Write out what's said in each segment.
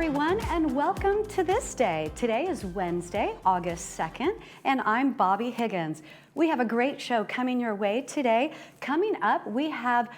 everyone, and welcome to This Day. Today is Wednesday, August 2nd, and I'm Bobby Higgins. We have a great show coming your way today. Coming up, we have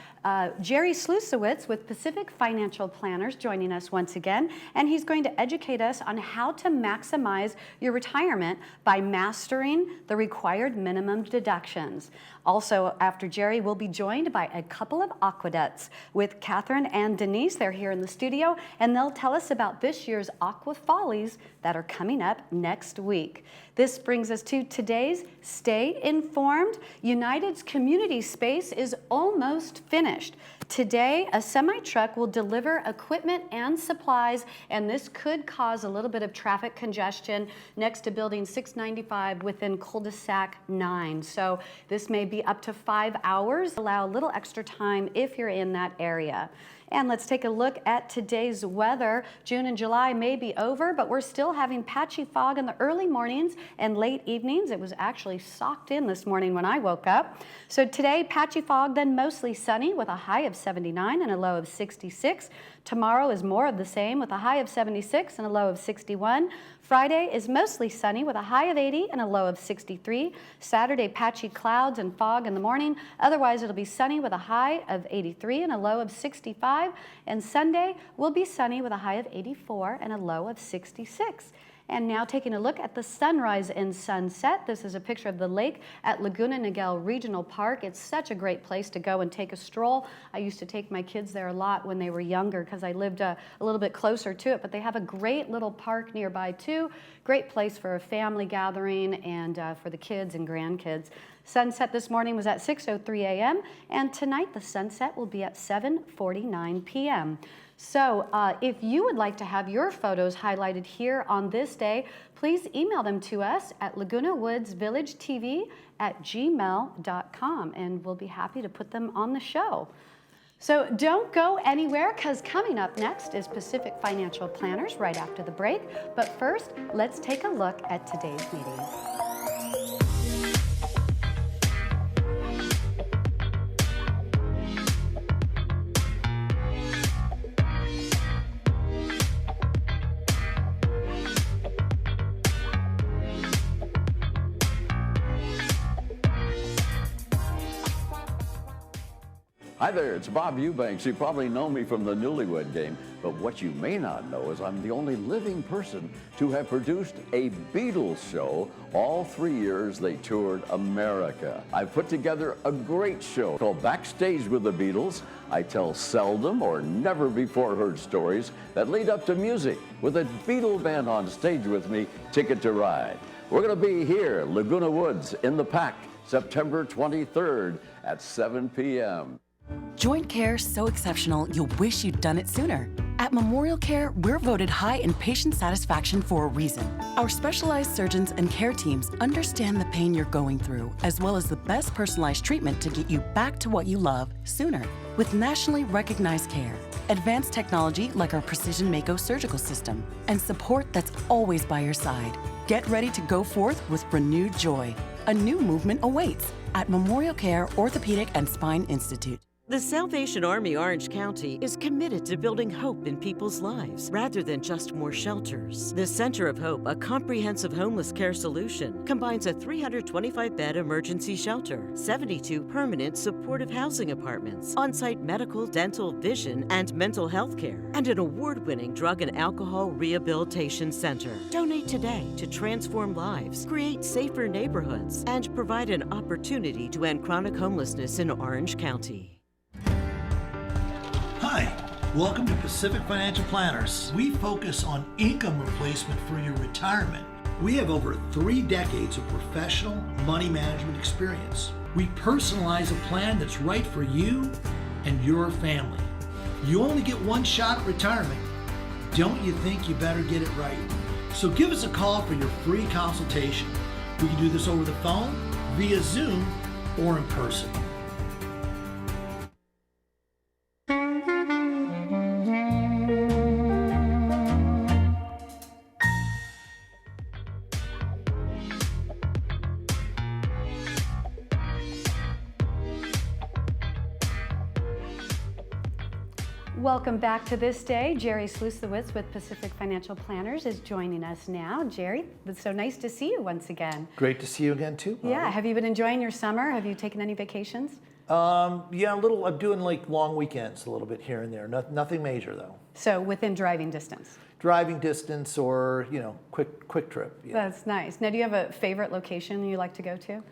Jerry Slusowitz with Pacific Financial Planners joining us once again, and he's going to educate us on how to maximize your retirement by mastering the required minimum deductions. Also, after Jerry, we'll be joined by a couple of aqueducts with Catherine and Denise. They're here in the studio, and they'll tell us about this year's Aqua Follies that are coming up next week. This brings us to today's Stay Informed. United's community space is almost finished. Today, a semi-truck will deliver equipment and supplies, and this could cause a little bit of traffic congestion next to Building 695 within cul-de-sac 9. So this may be up to 5 hours. Allow a little extra time if you're in that area. And let's take a look at today's weather. June and July may be over, but we're still having patchy fog in the early mornings and late evenings. It was actually socked in this morning when I woke up. So today, patchy fog, then mostly sunny with a high of 79 and a low of 66. Tomorrow is more of the same with a high of 76 and a low of 61. Friday is mostly sunny with a high of 80 and a low of 63. Saturday, patchy clouds and fog in the morning. Otherwise, it'll be sunny with a high of 83 and a low of 65. And Sunday will be sunny with a high of 84 and a low of 66. And now taking a look at the sunrise and sunset. This is a picture of the lake at Laguna Niguel Regional Park. It's such a great place to go and take a stroll. I used to take my kids there a lot when they were younger because I lived a little bit closer to it, but they have a great little park nearby too. Great place for a family gathering and for the kids and grandkids. Sunset this morning was at 6:03 a.m. and tonight the sunset will be at 7:49 p.m. So if you would like to have your photos highlighted here on this day, please email them to us at lagunawoodsvillagetv@gmail.com, and we'll be happy to put them on the show. So don't go anywhere, because coming up next is Pacific Financial Planners right after the break. But first, let's take a look at today's meeting. Hi there, it's Bob Eubanks. You probably know me from the Newlywed Game, but what you may not know is I'm the only living person to have produced a Beatles show all 3 years they toured America. I've put together a great show called Backstage with the Beatles. I tell seldom or never before heard stories that lead up to music with a Beatle band on stage with me, Ticket to Ride. We're gonna be here, Laguna Woods, in the Pack, September 23rd at 7 p.m. Joint care so exceptional, you'll wish you'd done it sooner. At Memorial Care, we're voted high in patient satisfaction for a reason. Our specialized surgeons and care teams understand the pain you're going through, as well as the best personalized treatment to get you back to what you love sooner. With nationally recognized care, advanced technology like our Precision Mako surgical system, and support that's always by your side. Get ready to go forth with renewed joy. A new movement awaits at Memorial Care Orthopedic and Spine Institute. The Salvation Army Orange County is committed to building hope in people's lives rather than just more shelters. The Center of Hope, a comprehensive homeless care solution, combines a 325-bed emergency shelter, 72 permanent supportive housing apartments, on-site medical, dental, vision, and mental health care, and an award-winning drug and alcohol rehabilitation center. Donate today to transform lives, create safer neighborhoods, and provide an opportunity to end chronic homelessness in Orange County. Hi, welcome to Pacific Financial Planners. We focus on income replacement for your retirement. We have over 3 decades of professional money management experience. We personalize a plan that's right for you and your family. You only get one shot at retirement. Don't you think you better get it right? So give us a call for your free consultation. We can do this over the phone, via Zoom, or in person. Welcome back to This Day. Jerry Sluszewicz with Pacific Financial Planners is joining us now. Jerry, it's so nice to see you once again. Great to see you again too, Bobby. Yeah, have you been enjoying your summer? Have you taken any vacations? Yeah, a little. I'm doing like long weekends a little bit here and there. Nothing major though. So within driving distance? Driving distance or, quick trip. Yeah. That's nice. Now, do you have a favorite location you like to go to?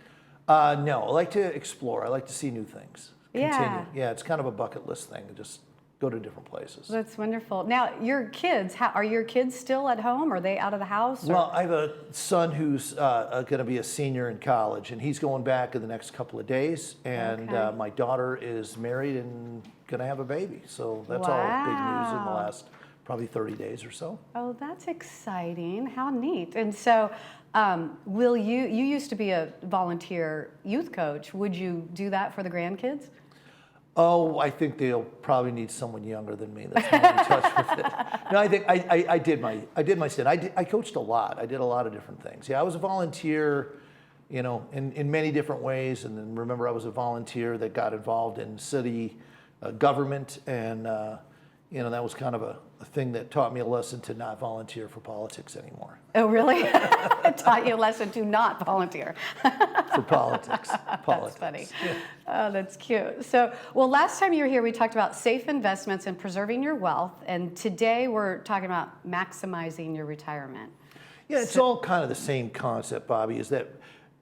No, I like to explore. I like to see new things. Yeah. Yeah, it's kind of a bucket list thing to just go to different places. That's wonderful. Now, your kids, are your kids still at home? Are they out of the house? Or? Well, I have a son who's going to be a senior in college, and he's going back in the next couple of days. And Okay. my daughter is married and going to have a baby. So that's all big news in the last probably 30 days or so. Oh, that's exciting. How neat. And so you used to be a volunteer youth coach. Would you do that for the grandkids? Oh, I think they'll probably need someone younger than me that's more in touch with it. No, I think I did my stint. I coached a lot. I did a lot of different things. Yeah, I was a volunteer, in many different ways. And then remember, I was a volunteer that got involved in city government, and that was kind of a thing that taught me a lesson to not volunteer for politics anymore. Oh, really? It taught you a lesson to not volunteer. For politics. That's funny. Yeah. Oh, that's cute. So, last time you were here, we talked about safe investments and preserving your wealth. And today we're talking about maximizing your retirement. Yeah, it's all kind of the same concept, Bobby, is that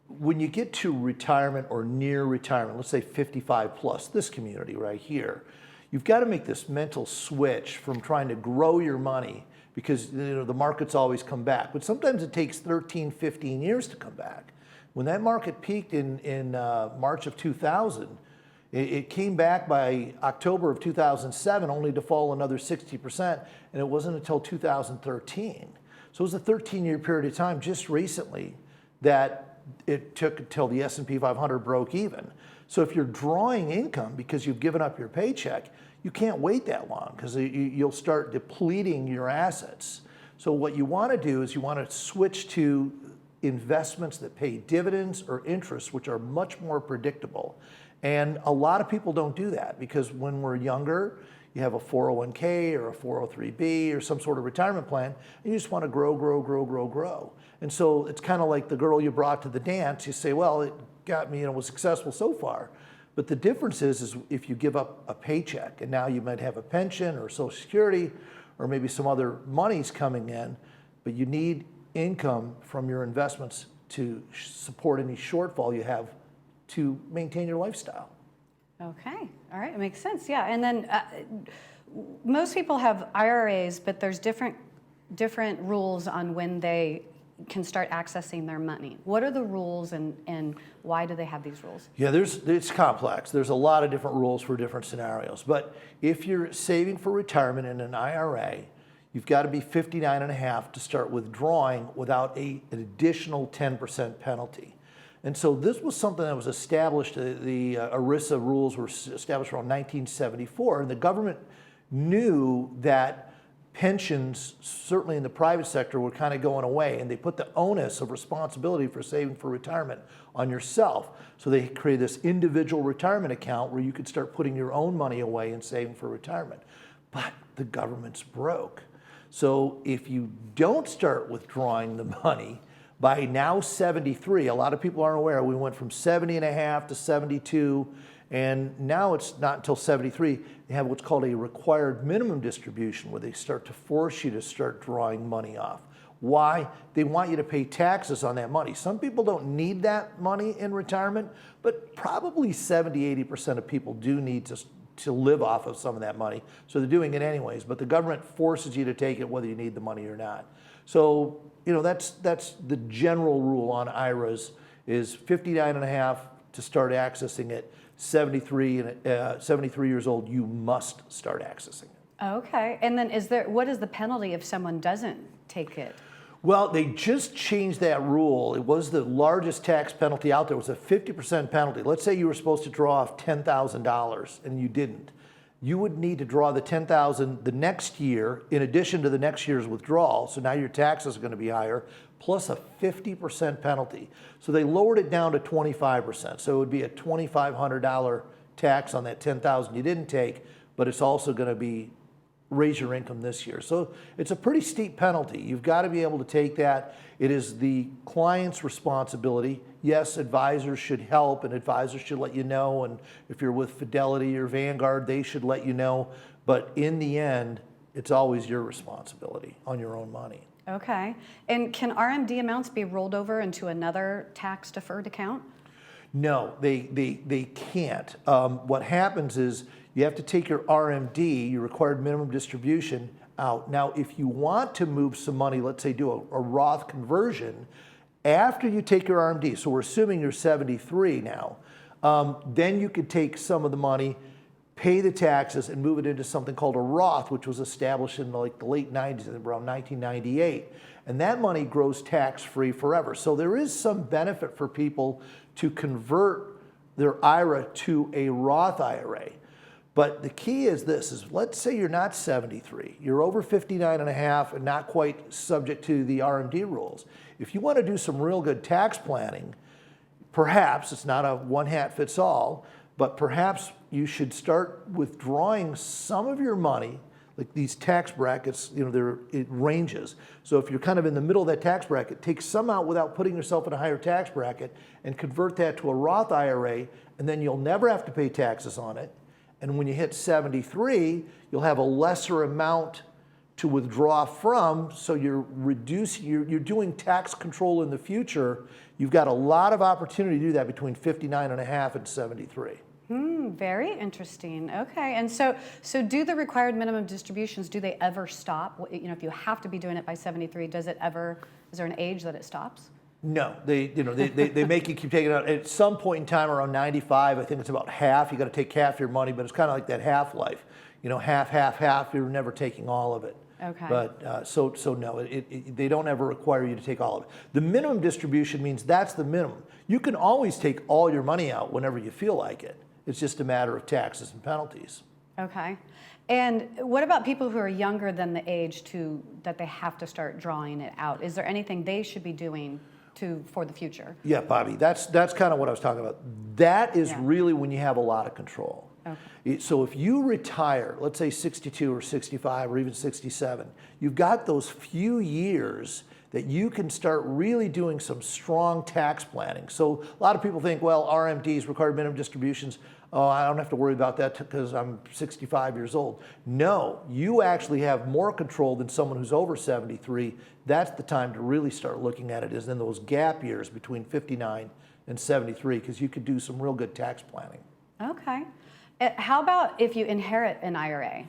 when you get to retirement or near retirement, let's say 55 plus, this community right here, you've got to make this mental switch from trying to grow your money because the markets always come back. But sometimes it takes 13, 15 years to come back. When that market peaked in March of 2000, it came back by October of 2007 only to fall another 60%, and it wasn't until 2013. So it was a 13-year period of time just recently that it took until the S&P 500 broke even. So if you're drawing income because you've given up your paycheck, you can't wait that long because you'll start depleting your assets. So what you want to do is you want to switch to investments that pay dividends or interest, which are much more predictable. And a lot of people don't do that because when we're younger, you have a 401k or a 403b or some sort of retirement plan, and you just want to grow. And so it's kind of like the girl you brought to the dance. You say, well, it got me, was successful so far. But the difference is if you give up a paycheck and now you might have a pension or Social Security or maybe some other monies coming in, but you need income from your investments to support any shortfall you have to maintain your lifestyle. Okay, all right, it makes sense, yeah. And then most people have IRAs, but there's different rules on when they can start accessing their money. What are the rules and why do they have these rules? Yeah, it's complex. There's a lot of different rules for different scenarios. But if you're saving for retirement in an IRA, you've got to be 59 and a half to start withdrawing without an additional 10% penalty. And so this was something that was established, the ERISA rules were established around 1974, and the government knew that pensions, certainly in the private sector, were kind of going away, and they put the onus of responsibility for saving for retirement on yourself. So they created this individual retirement account where you could start putting your own money away and saving for retirement. But the government's broke. So if you don't start withdrawing the money, by now 73, a lot of people aren't aware, we went from 70 and a half to 72, and now it's not until 73, they have what's called a required minimum distribution where they start to force you to start drawing money off. Why? They want you to pay taxes on that money. Some people don't need that money in retirement, but probably 70–80% of people do need to live off of some of that money. So they're doing it anyways, but the government forces you to take it whether you need the money or not. So, that's the general rule on IRAs is 59 and a half to start accessing it. 73 years old, you must start accessing it. Okay, and then what is the penalty if someone doesn't take it? Well, they just changed that rule. It was the largest tax penalty out there. It was a 50% penalty. Let's say you were supposed to draw off $10,000 and you didn't. You would need to draw the $10,000 the next year in addition to the next year's withdrawal. So now your taxes are going to be higher, plus a 50% penalty. So they lowered it down to 25%. So it would be a $2,500 tax on that $10,000 you didn't take, but it's also going to be raise your income this year. So it's a pretty steep penalty. You've got to be able to take that. It is the client's responsibility. Yes, advisors should help, and advisors should let you know, and if you're with Fidelity or Vanguard, they should let you know, but in the end, it's always your responsibility on your own money. Okay. And can RMD amounts be rolled over into another tax deferred account? No, they can't. What happens is you have to take your RMD, your required minimum distribution, out. Now, if you want to move some money, let's say do a Roth conversion, after you take your RMD, so we're assuming you're 73 now, then you could take some of the money, pay the taxes, and move it into something called a Roth, which was established in like the late 90s, around 1998. And that money grows tax-free forever. So there is some benefit for people to convert their IRA to a Roth IRA. But the key is this, is let's say you're not 73, you're over 59 and a half and not quite subject to the RMD rules. If you want to do some real good tax planning, perhaps, it's not a one hat fits all, but perhaps you should start withdrawing some of your money, like these tax brackets, it ranges. So if you're kind of in the middle of that tax bracket, take some out without putting yourself in a higher tax bracket and convert that to a Roth IRA, and then you'll never have to pay taxes on it. And when you hit 73, you'll have a lesser amount to withdraw from, so you're reducing, you're doing tax control in the future. You've got a lot of opportunity to do that between 59 and a half and 73. Very interesting. Okay, and so do the required minimum distributions, do they ever stop? If you have to be doing it by 73, is there an age that it stops? No, they make you keep taking it out. At some point in time around 95, I think it's about half. You got to take half your money, but it's kind of like that half-life. Half, you're never taking all of it. Okay. But so no, they don't ever require you to take all of it. The minimum distribution means that's the minimum. You can always take all your money out whenever you feel like it. It's just a matter of taxes and penalties. Okay. And what about people who are younger than the age that they have to start drawing it out? Is there anything they should be doing for the future? Yeah, Bobby, that's kind of what I was talking about. That is really when you have a lot of control. Okay. So if you retire, let's say 62 or 65 or even 67, you've got those few years that you can start really doing some strong tax planning. So a lot of people think, well, RMDs, required minimum distributions, oh, I don't have to worry about that because I'm 65 years old. No, you actually have more control than someone who's over 73. That's the time to really start looking at it, is in those gap years between 59 and 73, because you could do some real good tax planning. Okay. How about if you inherit an IRA?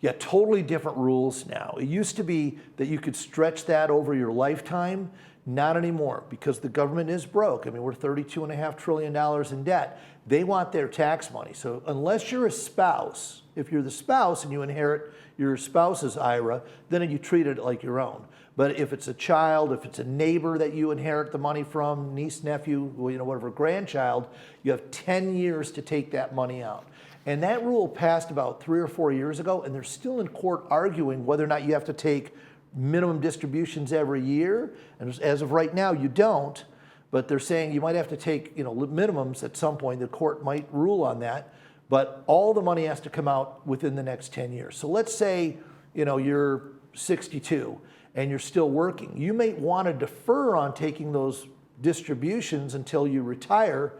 Yeah, totally different rules now. It used to be that you could stretch that over your lifetime. Not anymore, because the government is broke. I mean, we're $32.5 trillion in debt. They want their tax money. So unless you're a spouse, if you're the spouse and you inherit your spouse's IRA, then you treat it like your own. But if it's a child, if it's a neighbor that you inherit the money from, niece, nephew, whatever, grandchild, you have 10 years to take that money out. And that rule passed about 3 or 4 years ago, and they're still in court arguing whether or not you have to take minimum distributions every year. And as of right now, you don't, but they're saying you might have to take minimums at some point. The court might rule on that, but all the money has to come out within the next 10 years. So let's say you're 62 and you're still working. You may want to defer on taking those distributions until you retire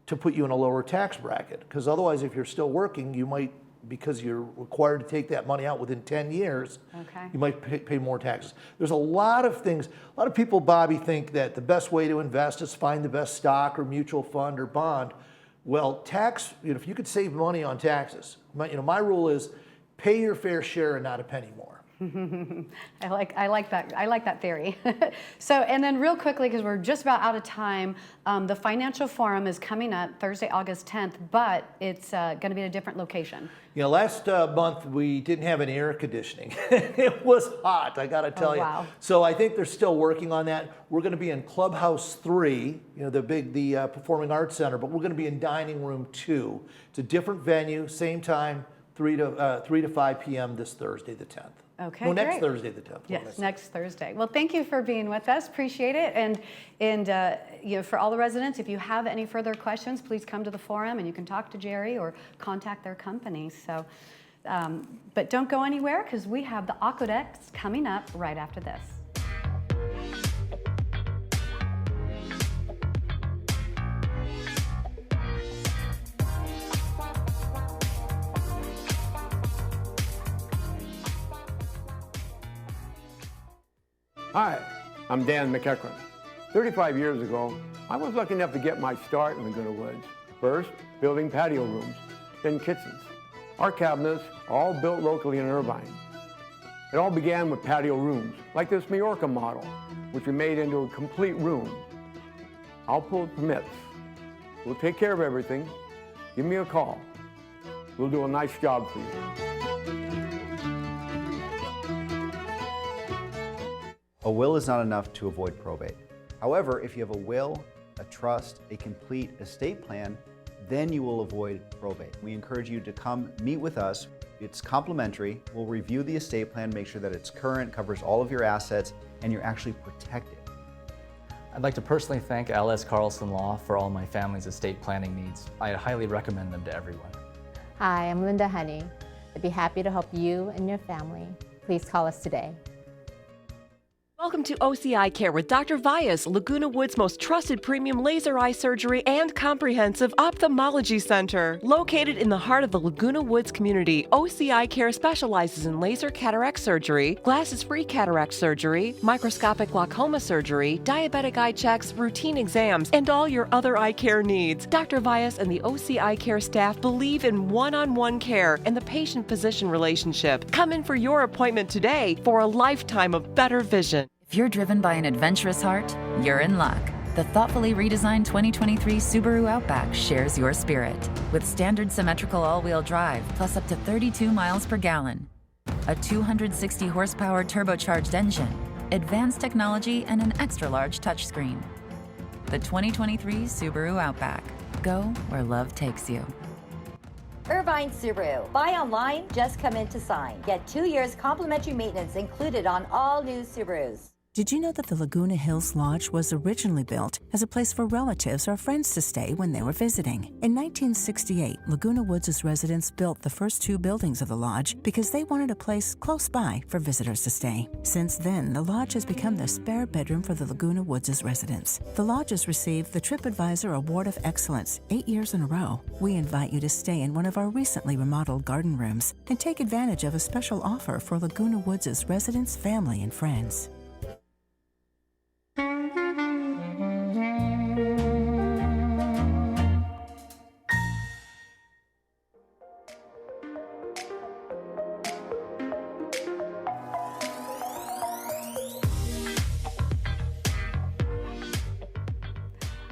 to put you in a lower tax bracket, because otherwise, if you're still working, you might, because you're required to take that money out within 10 years, you might pay more taxes. There's a lot of things. A lot of people, Bobby, think that the best way to invest is find the best stock or mutual fund or bond. Well, if you could save money on taxes, my rule is pay your fair share and not a penny more. I like that theory. So, and then real quickly, because we're just about out of time, the Financial Forum is coming up Thursday, August 10th, but it's going to be at a different location. Last month we didn't have any air conditioning. It was hot, I got to tell you. Wow. So I think they're still working on that. We're going to be in Clubhouse 3, the Performing Arts Center, but we're going to be in Dining Room 2. It's a different venue, same time, 3 to 5 p.m. this Thursday, the 10th. Okay, no, next great. Thursday, the 10th. Yes, next Thursday. Well, thank you for being with us. Appreciate it. And for all the residents, if you have any further questions, please come to the forum and you can talk to Jerry or contact their company. So But don't go anywhere because we have the aqueducts coming up right after this. Hi, I'm Dan McEachran. 35 years ago, I was lucky enough to get my start in Laguna Woods. First, building patio rooms, then kitchens. Our cabinets, all built locally in Irvine. It all began with patio rooms, like this Majorca model, which we made into a complete room. I'll pull permits. We'll take care of everything. Give me a call. We'll do a nice job for you. A will is not enough to avoid probate. However, if you have a will, a trust, a complete estate plan, then you will avoid probate. We encourage you to come meet with us. It's complimentary. We'll review the estate plan, make sure that it's current, covers all of your assets, and you're actually protected. I'd like to personally thank LS Carlson Law for all my family's estate planning needs. I highly recommend them to everyone. Hi, I'm Linda Honey. I'd be happy to help you and your family. Please call us today. Welcome to OCI Care with Dr. Vyas, Laguna Woods' most trusted premium laser eye surgery and comprehensive ophthalmology center. Located in the heart of the Laguna Woods community, OCI Care specializes in laser cataract surgery, glasses-free cataract surgery, microscopic glaucoma surgery, diabetic eye checks, routine exams, and all your other eye care needs. Dr. Vyas and the OCI Care staff believe in one-on-one care and the patient-physician relationship. Come in for your appointment today for a lifetime of better vision. If you're driven by an adventurous heart, you're in luck. The thoughtfully redesigned 2023 Subaru Outback shares your spirit. With standard symmetrical all-wheel drive plus up to 32 miles per gallon, a 260 horsepower turbocharged engine, advanced technology, and an extra-large touchscreen. The 2023 Subaru Outback. Go where love takes you. Irvine Subaru. Buy online, just come in to sign. Get 2 years complimentary maintenance included on all new Subarus. Did you know that the Laguna Hills Lodge was originally built as a place for relatives or friends to stay when they were visiting? In 1968, Laguna Woods' residents built the first 2 buildings of the lodge because they wanted a place close by for visitors to stay. Since then, the lodge has become the spare bedroom for the Laguna Woods' residents. The lodge has received the TripAdvisor Award of Excellence 8 years in a row. We invite you to stay in one of our recently remodeled garden rooms and take advantage of a special offer for Laguna Woods' residents, family, and friends.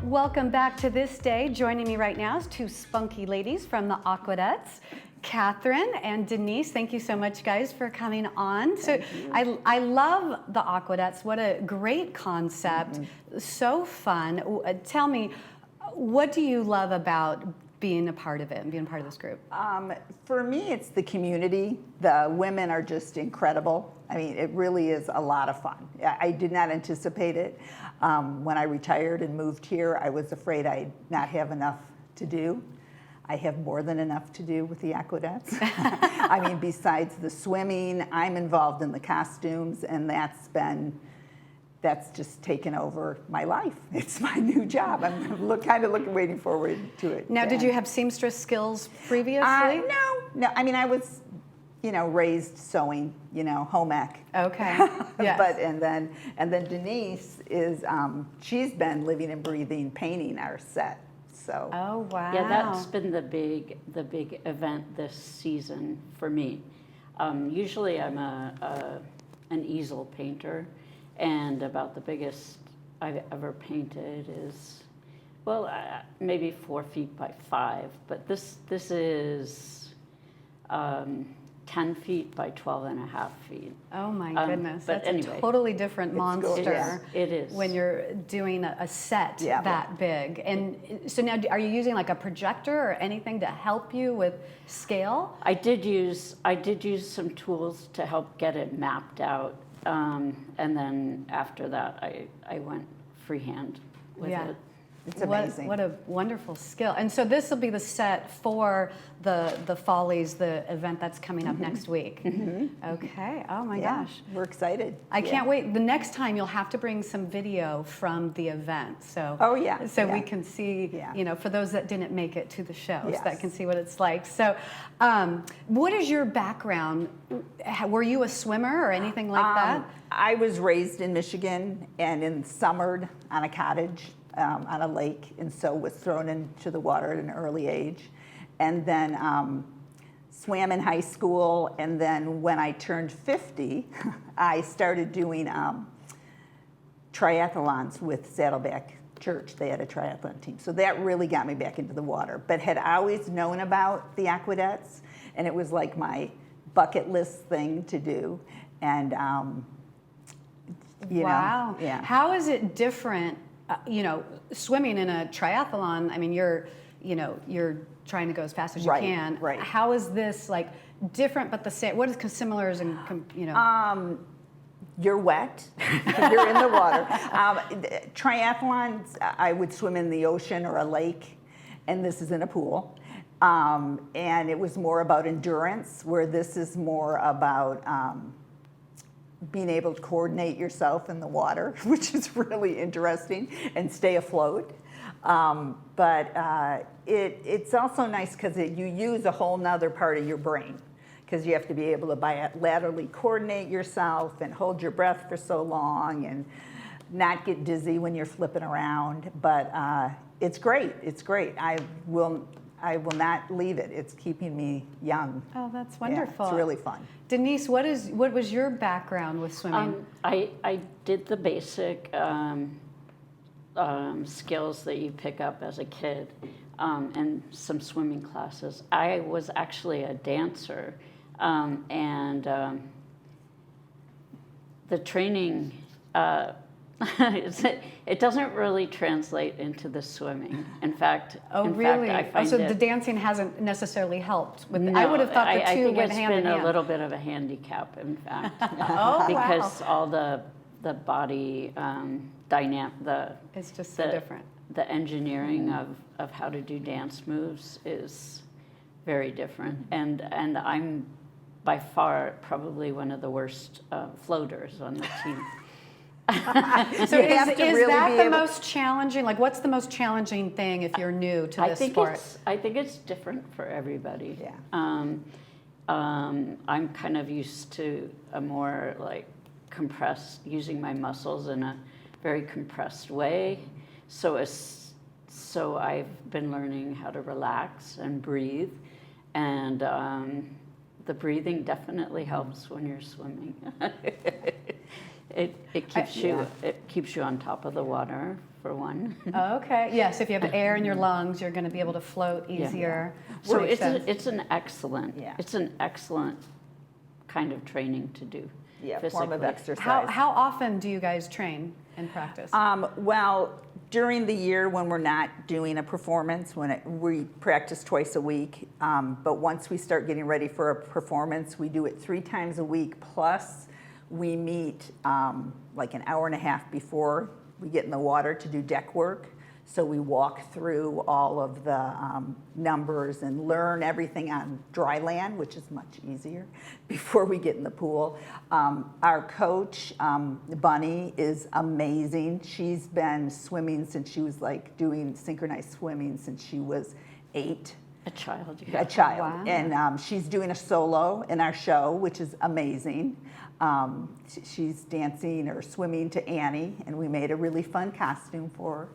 Welcome back to This Day. Joining me right now is 2 spunky ladies from the Aqueducts, Catherine and Denise. Thank you so much, guys, for coming on. I love the Aqueducts. What a great concept. So fun. Tell me, what do you love about being a part of it and being part of this group? For me, it's the community. The women are just incredible. I mean, it really is a lot of fun. I did not anticipate it. When I retired and moved here, I was afraid I'd not have enough to do. I have more than enough to do with the Aqueducts. I mean, besides the swimming, I'm involved in the costumes, and that's just taken over my life. It's my new job. I'm waiting forward to it. Now, did you have seamstress skills previously? No. I mean, I was, raised sewing, home ec. Okay. Yes. But and then Denise is she's been living and breathing painting our set. So. Oh wow. Yeah, that's been the big event this season for me. Usually I'm an easel painter. And about the biggest I've ever painted is, maybe 4 feet by 5. But this is 10 feet by 12.5 feet. Oh my goodness, that's anyway, a totally different monster. It is. When you're doing a set that big. And so now, are you using like a projector or anything to help you with scale? I did use some tools to help get it mapped out. And then after that, I went freehand with it. It's amazing. What a wonderful skill. And so this will be the set for the Follies, the event that's coming up next week. Okay. Oh my gosh. We're excited. I can't wait. The next time you'll have to bring some video from the event. So we can see, you know, for those that didn't make it to the show, so that can see what it's like. So what is your background? Were you a swimmer or anything like that? I was raised in Michigan and summered on a cottage on a lake, and so was thrown into the water at an early age. And then swam in high school, and then when I turned 50, I started doing triathlons with Saddleback Church. They had a triathlon team. So that really got me back into the water, but had always known about the aqueducts, and it was like my bucket list thing to do. And you know, how is it different? You know, swimming in a triathlon, I mean, you're trying to go as fast as you can. Right. How is this like different but the same? What is similars and, you know? You're wet. You're in the water. Triathlons, I would swim in the ocean or a lake, and this is in a pool. And it was more about endurance, where this is more about being able to coordinate yourself in the water, which is really interesting, and stay afloat. But it's also nice because you use a whole nother part of your brain, because you have to be able to bilaterally coordinate yourself and hold your breath for so long and not get dizzy when you're flipping around. But it's great. It's great. I will not leave it. It's keeping me young. Oh, that's wonderful. Yeah, it's really fun. Denise, what was your background with swimming? I did the basic skills that you pick up as a kid, and some swimming classes. I was actually a dancer, and the training, it doesn't really translate into the swimming. In fact, I find so the dancing hasn't necessarily helped with no, I would have thought the two I think went hand in hand. it's been a little bit of a handicap, in fact. Because all the body it's just so different. The engineering of how to do dance moves is very different, and I'm by far probably one of the worst floaters on the team. So is that the most challenging? Like, what's the most challenging thing if you're new to this sport? I think it's different for everybody. Yeah. I'm kind of used to a more like compressed, using my muscles in a very compressed way. So I've been learning how to relax and breathe, and the breathing definitely helps when you're swimming. It keeps you on top of the water, for one. Okay. Yes, if you have air in your lungs, you're going to be able to float easier. So it's an excellent kind of training to do. Yeah, form of exercise. How often do you guys train and practice? Well, during the year when we're not doing a performance, we practice twice a week. But once we start getting ready for a performance, we do it 3 times a week. Plus, we meet like an hour and a half before we get in the water to do deck work. So we walk through all of the numbers and learn everything on dry land, which is much easier, before we get in the pool. Our coach, Bunny, is amazing. She's been swimming since she was like doing synchronized swimming since she was 8. A child, yeah. A child. Wow. And she's doing a solo in our show, which is amazing. She's dancing or swimming to Annie, and we made a really fun costume for her.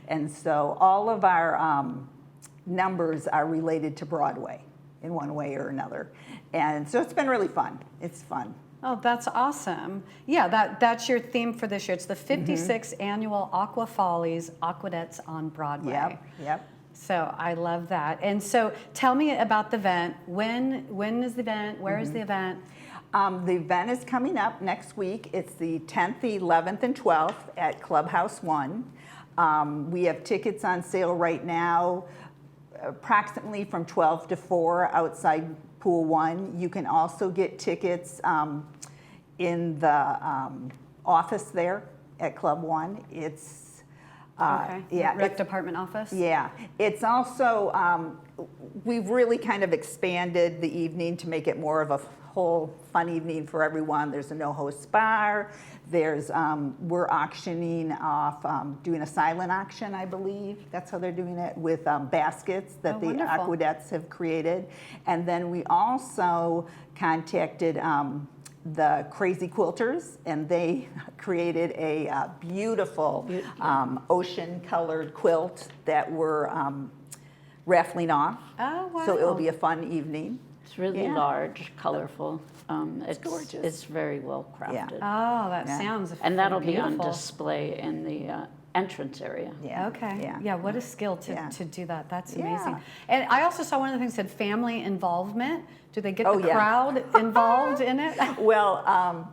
And so all of our numbers are related to Broadway in one way or another. And so it's been really fun. It's fun. Oh, that's awesome. Yeah, that's your theme for this year. It's the 56th annual Aqua Follies Aqueducts on Broadway. Yep. So I love that. And so tell me about the event. When is the event? Where is the event? The event is coming up next week. It's the 10th, 11th, and 12th at Clubhouse 1. We have tickets on sale right now, approximately from 12 to 4 outside Pool 1. You can also get tickets in the office there at Club 1. It's Okay. Yeah, Rec department office? Yeah. It's also, we've really kind of expanded the evening to make it more of a whole fun evening for everyone. There's a no-host bar. There's, we're auctioning off, doing a silent auction, I believe. That's how they're doing it, with baskets that the Aquedettes have created. And then we also contacted the Crazy Quilters, and they created a beautiful ocean-colored quilt that we're raffling off. Oh, wow. So it'll be a fun evening. It's really large, colorful. It's gorgeous. It's very well crafted. Oh, that sounds And that'll beautiful. be on display in the entrance area. Yeah. Okay. Yeah, what a skill to do that. That's Yeah. amazing. And I also saw one of the things that said family involvement. Do they get Oh, the yeah. crowd involved in it? Well,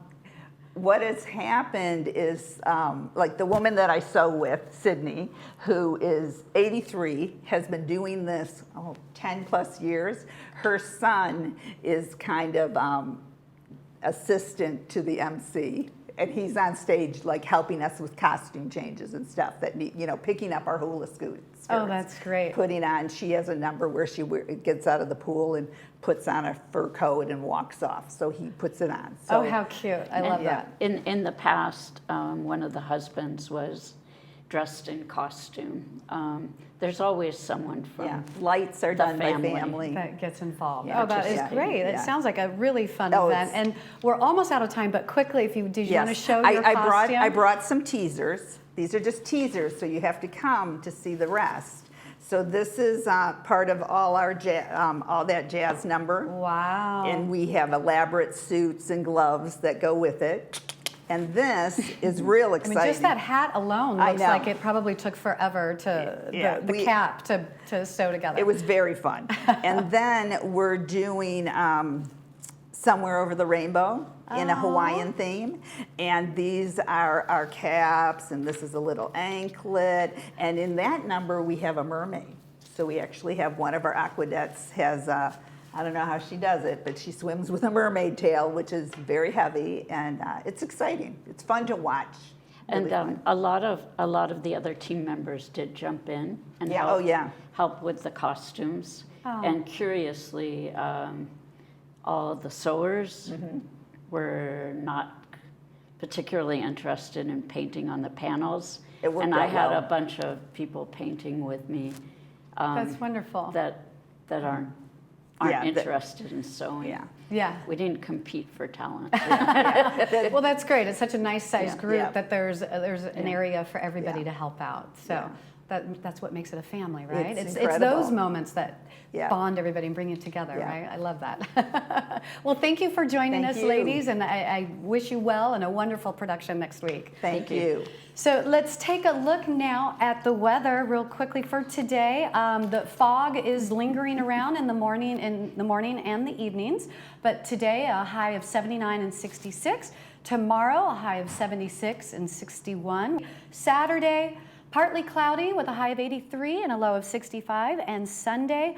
what has happened is, like the woman that I sew with, Sydney, who is 83, has been doing this 10 plus years. Her son is kind of assistant to the MC, and he's on stage like helping us with costume changes and stuff that need, picking up our hula skirts. Oh, that's great. Putting on, she has a number where she gets out of the pool and puts on a fur coat and walks off. So he puts it on. So, Oh, how cute. I love that. In the past, one of the husbands was dressed in costume. There's always someone from lights are the done by family. family. That gets involved. Yeah, Oh, that is great. It yeah. sounds like a really fun Oh, event. it's- And we're almost out of time, but quickly, did you want to show your I costume? brought some teasers. These are just teasers, so you have to come to see the rest. So this is part of all our all that jazz number. Wow. And we have elaborate suits and gloves that go with it. And this is real exciting. I mean, just that hat alone I looks know. like it probably took forever to the cap to sew together. It was very fun. And then we're doing Somewhere Over the Rainbow in a Hawaiian theme. And these are our caps, and this is a little anklet. And in that number, we have a mermaid. So we actually have one of our Aquedettes has, I don't know how she does it, but she swims with a mermaid tail, which is very heavy, and it's exciting. It's fun to watch. And Really fun. a lot of the other team members did jump in and help with the costumes. Oh. And curiously, all of the sewers were not particularly interested in painting on the panels. It worked and I out had well. a bunch of people painting with me. That's wonderful. That aren't interested in sewing. Yeah. We didn't compete for talent. Well, that's great. It's such a nice sized group Yeah. that there's an area for everybody to help out. So Yeah. that's what makes it a family, right? It's It's those incredible. moments that bond everybody and bring it together, Yeah. right? I love that. Well, thank you for joining Thank us, you. ladies, and I wish you well and a wonderful production next week. Thank you. So let's take a look now at the weather real quickly for today. The fog is lingering around in the morning and the evenings, but today a high of 79 and 66. Tomorrow a high of 76 and 61. Saturday, partly cloudy with a high of 83 and a low of 65. And Sunday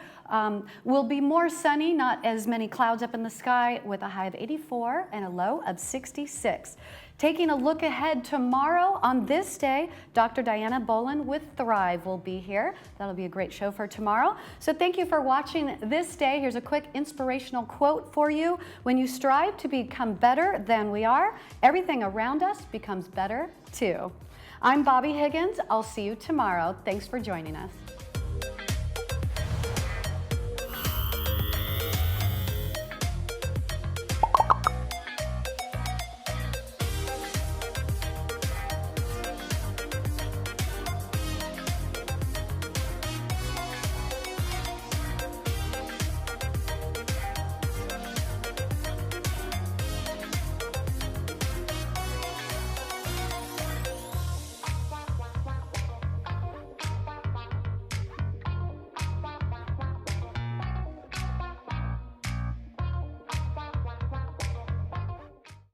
will be more sunny, not as many clouds up in the sky, with a high of 84 and a low of 66. Taking a look ahead tomorrow on this day, Dr. Diana Bolin with Thrive will be here. That'll be a great show for tomorrow. So thank you for watching This Day. Here's a quick inspirational quote for you. When you strive to become better than we are, everything around us becomes better too. I'm Bobby Higgins. I'll see you tomorrow. Thanks for joining us.